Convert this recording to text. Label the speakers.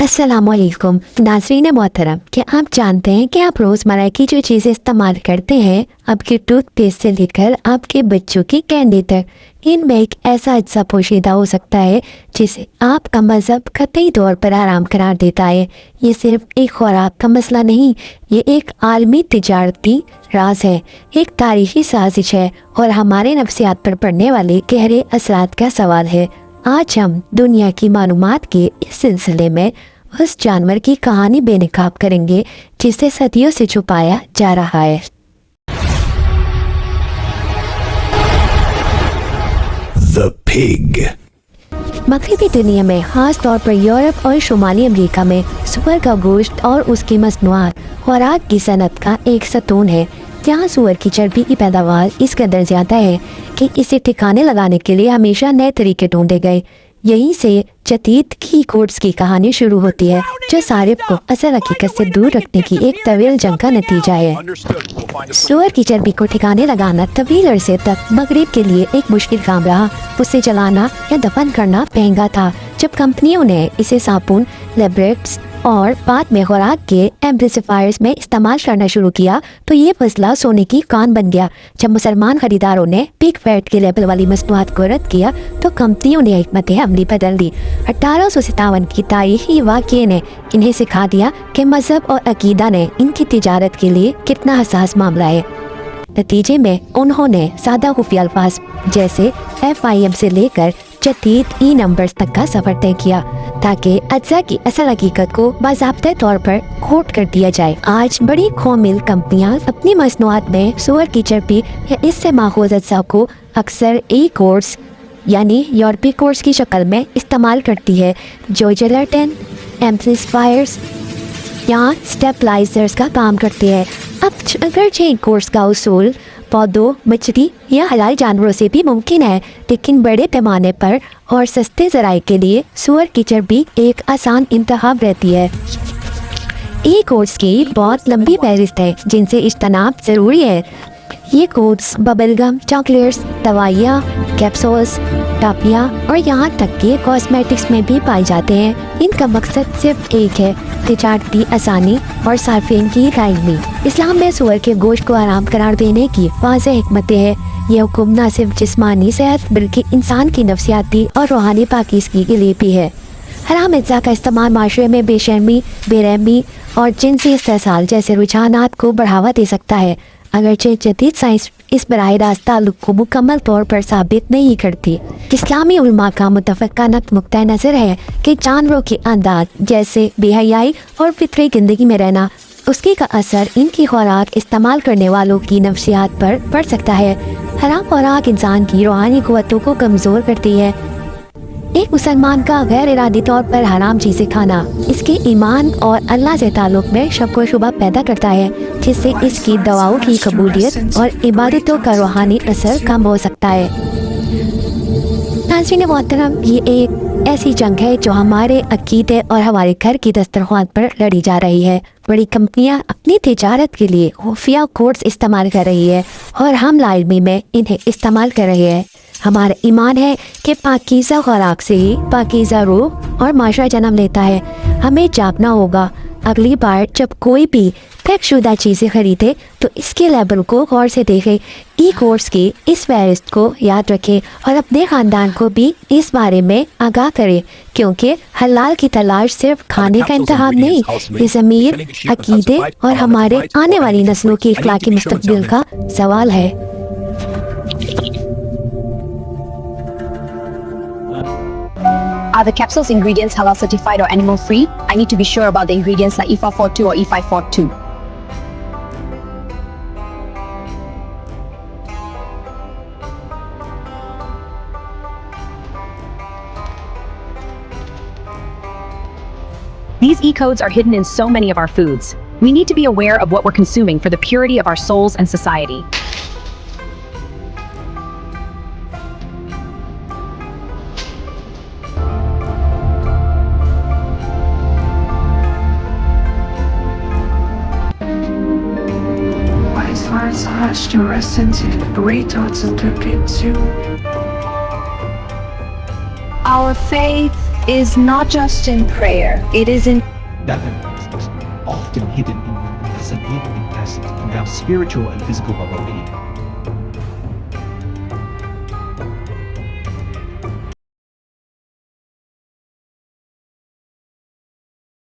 Speaker 1: अस्सलामुअलैकुम नाज़रीन मोहतरम, क्या आप जानते हैं कि आप रोज़मर्रा की जो चीज़ें इस्तेमाल करते हैं, आपके टूथपेस्ट से लेकर आपके बच्चों की कैंडी तक, इनमें एक ऐसा अज्जा पोशीदा हो सकता है जिसे आपका मज़हब कतई तौर पर आराम करार देता है। ये सिर्फ एक खुराक का मसला नहीं, ये एक आलमी तिजारती राज है, एक तारीखी साजिश है और हमारे नफ्सियात पर पड़ने वाले गहरे असरात का सवाल है। आज हम दुनिया की मालूमात के इस सिलसिले में उस जानवर की कहानी बेनकाब करेंगे जिसे सदियों से छुपाया जा रहा है।
Speaker 2: The pig.
Speaker 1: मगरबी दुनिया में खास तौर पर यूरोप और शुमाली अमेरिका में सूअर का गोश्त और उसकी मसनूआत खुराक की सनत का एक सतून है। यहाँ सूअर की चर्बी की पैदावार इस कदर ज़्यादा है कि इसे ठिकाने लगाने के लिए हमेशा नए तरीके ढूंढे गए। यहीं से जदीद की कोर्ट्स की कहानी शुरू होती है, जो सारिब को असल हकीकत से दूर रखने की एक तवील जंग का नतीजा है। सूअर की चर्बी को ठिकाने लगाना तवील अरसे तक मगरिब के लिए एक मुश्किल काम रहा। उसे जलाना या दफन करना महंगा था। जब कंपनियों ने इसे साबुन, लेब्रेट्स और बाद में खुराक के एम्प्लीफायर्स में इस्तेमाल करना शुरू किया तो ये फैसला सोने की कान बन गया। जब मुसलमान खरीदारों ने पिग फैट के लेबल वाली मसनूआत को रद्द किया तो कंपनियों ने हिकमत अमली बदल दी। 1857 की तारीखी वाक़ये ने इन्हें सिखा दिया कि मजहब और अकीदा ने इनकी तिजारत के लिए कितना हसास मामला है। नतीजे में उन्होंने सादा खुफिया अल्फाज जैसे FIM से लेकर जदीद ई नंबर्स तक का सफर तय किया ताकि अज्जा की असल हकीकत को बाज़ाब्ते तौर पर खोट कर दिया जाए। आज बड़ी खोमिल कंपनियां अपनी मसनूआत में सूअर की चर्बी या इससे माखूज़ अज्जा को अक्सर ई कोर्स यानी यूरोपीय कोर्स की शक्ल में इस्तेमाल करती है, जो जेलेटिन, एम्प्लीफायर्स या स्टेबलाइजर्स का काम करते हैं। अब अगरचे इन कोर्स का उसूल पौधों, मछली या हलाल जानवरों से भी मुमकिन है, लेकिन बड़े पैमाने पर और सस्ते ज़राए के लिए सूअर की चर्बी एक आसान इंतखाब रहती है। ई कोड्स की बहुत लंबी फहरिस्त है जिनसे इज्तनाब ज़रूरी है। ये कोड्स बबलगम, चॉकलेट्स, दवाइयाँ, कैप्सूल्स, टापियाँ और यहाँ तक कि कॉस्मेटिक्स में भी पाए जाते हैं। इनका मकसद सिर्फ एक है, तिजारती आसानी और सार्फिन की राइमी। इस्लाम में सूअर के गोश्त को आराम करार देने की वाज़ेह हिकमतें हैं। यह हुक्म न सिर्फ जिस्मानी सेहत बल्कि इंसान की नफ्सियाती और रूहानी पाकीज़गी के लिए भी है। हराम अज्जा का इस्तेमाल माशरे में बेशर्मी, बेरहमी और जिनसी इस्तेसाल जैसे रुझानात को बढ़ावा दे सकता है, अगरचे जदीद साइंस इस बराह रास्त ताल्लुक को मुकम्मल तौर पर साबित नहीं करती। इस्लामी उलमा का मुतफ़क़ा नुक्ता नज़र है कि जानवरों की आदत जैसे बेहयाई और फितरी ज़िंदगी में रहना, उसकी का असर इनकी खुराक इस्तेमाल करने वालों की नफ्सियात पर पड़ सकता है। हराम खुराक इंसान की रूहानी क़ुव्वतों को कमज़ोर करती है। एक मुसलमान का गैर इरादी तौर पर हराम चीज़ें खाना इसके ईमान और अल्लाह से ताल्लुक़ में शक व शुबा पैदा करता है, जिससे इसकी दवाओं की कबूलियत और इबादतों का रूहानी असर कम हो सकता है। नाज़रीन मोहतरम, ये एक ऐसी जंग है जो हमारे अकीदे और हमारे घर की दस्तरख्वान पर लड़ी जा रही है। बड़ी कंपनियां अपनी तिजारत के लिए खुफिया कोड्स इस्तेमाल कर रही है और हम लाइलमी में इन्हें इस्तेमाल कर रहे हैं। हमारा ईमान है कि पाकीज़ा खुराक से ही पाकीज़ा रूह और माशरा जन्म लेता है। हमें जापना होगा अगली बार जब कोई भी पैकशुदा चीज़ें खरीदे तो इसके लेबल को गौर से देखें। ई कोर्स की इस फहरिस्त को याद रखें और अपने ख़ानदान को भी इस बारे में आगाह करें, क्योंकि हलाल की तलाश सिर्फ खाने का इंतखाब नहीं, ये ज़मीर, अकीदे और हमारे आने वाली नस्लों की इखलाकी मुस्तक़बिल का सवाल है।
Speaker 3: Are the capsules ingredients halal certified or animal free? I need to be sure about the ingredients like E542 or E542. These E-codes are hidden in so many of our foods. We need to be aware of what we're consuming for the purity of our souls and society.
Speaker 4: Hearts hushed to rest into great thoughts and took it too.
Speaker 5: Our faith
Speaker 3: is not just in prayer, it is in
Speaker 5: That is often hidden in as an hidden facet in our spiritual and physical well-being.